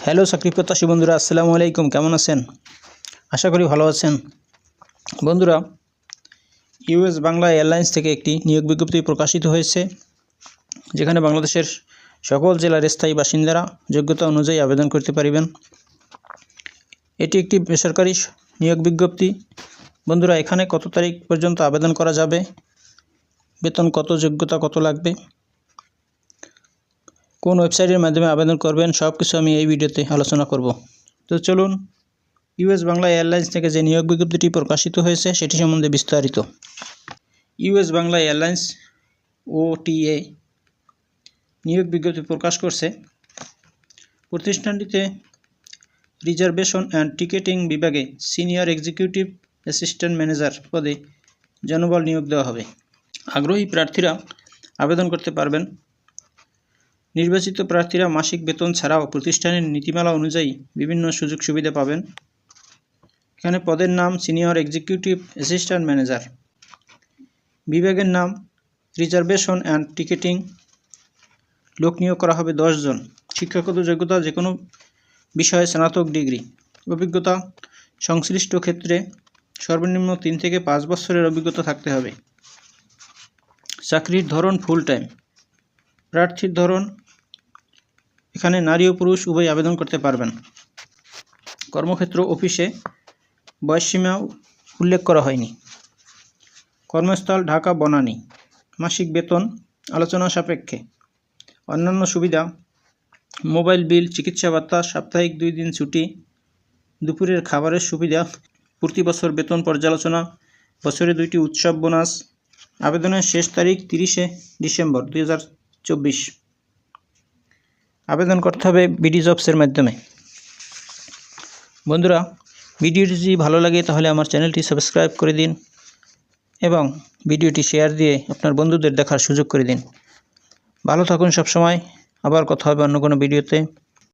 Hello চাকরি প্রত্যাশী বন্ধুরা, আসসালামু আলাইকুম। কেমন আছেন? আশা করি ভালো আছেন। বন্ধুরা, ইউএস বাংলা এয়ারলাইন্স থেকে একটি নিয়োগ বিজ্ঞপ্তি প্রকাশিত হয়েছে, যেখানে বাংলাদেশের সকল জেলার স্থায়ী বাসিন্দারা যোগ্যতা অনুযায়ী আবেদন করতে পারবেন। এটি একটি বেসরকারি নিয়োগ বিজ্ঞপ্তি। বন্ধুরা, এখানে কত তারিখ পর্যন্ত আবেদন করা যাবে, বেতন কত, যোগ্যতা কত লাগবে, কোন ওয়েবসাইটের মাধ্যমে আবেদন করবেন, সব কিছু আমি এই ভিডিওতে আলোচনা করব। তো চলুন, ইউএস বাংলা এয়ারলাইন্স থেকে যে নিয়োগ বিজ্ঞপ্তিটি প্রকাশিত হয়েছে সেটি সম্বন্ধে বিস্তারিত। ইউএস বাংলা এয়ারলাইন্স OTA নিয়োগ বিজ্ঞপ্তি প্রকাশ করছে। প্রতিষ্ঠানটিতে রিজার্ভেশন অ্যান্ড টিকেটিং বিভাগে সিনিয়র এক্সিকিউটিভ অ্যাসিস্ট্যান্ট ম্যানেজার পদে জনবল নিয়োগ দেওয়া হবে। আগ্রহী প্রার্থীরা আবেদন করতে পারবেন। নির্বাচিত প্রার্থীরা মাসিক বেতন ছাড়াও প্রতিষ্ঠানের নীতিমালা অনুযায়ী বিভিন্ন সুযোগ সুবিধা পাবেন। এখানে পদের নাম সিনিয়র এক্সিকিউটিভ অ্যাসিস্ট্যান্ট ম্যানেজার, বিভাগের নাম রিজার্ভেশন অ্যান্ড টিকেটিং। লোক নিয়োগ করা হবে 10 জন। শিক্ষাগত যোগ্যতা যে কোনো বিষয়ে স্নাতক ডিগ্রি। অভিজ্ঞতা সংশ্লিষ্ট ক্ষেত্রে সর্বনিম্ন 3 থেকে 5 বছরের অভিজ্ঞতা থাকতে হবে। চাকরির ধরন ফুল টাইম। প্রার্থীর ধরন, এখানে নারী ও পুরুষ উভয় আবেদন করতে পারবেন। কর্মক্ষেত্র অফিসে, বয়সসীমা উল্লেখ করা হয়নি। কর্মস্থল ঢাকা বনানী। মাসিক বেতন আলোচনা সাপেক্ষে। অন্যান্য সুবিধা মোবাইল বিল, চিকিৎসা ভাতা, সাপ্তাহিক 2 দিন ছুটি, দুপুরের খাবারের সুবিধা, প্রতি বছর বেতন পর্যালোচনা, বছরে 2টি উৎসব বোনাস। আবেদনের শেষ তারিখ 30শে ডিসেম্বর 2024। আবেদন করতে হবে বিডি জবসের মাধ্যমে। বন্ধুরা, ভিডিওটি যদি ভালো লাগে তাহলে আমার চ্যানেলটি সাবস্ক্রাইব করে দিন এবং ভিডিওটি শেয়ার দিয়ে আপনার বন্ধুদের দেখার সুযোগ করে দিন। ভালো থাকুন সবসময়। আবার কথা হবে অন্য কোনো ভিডিওতে।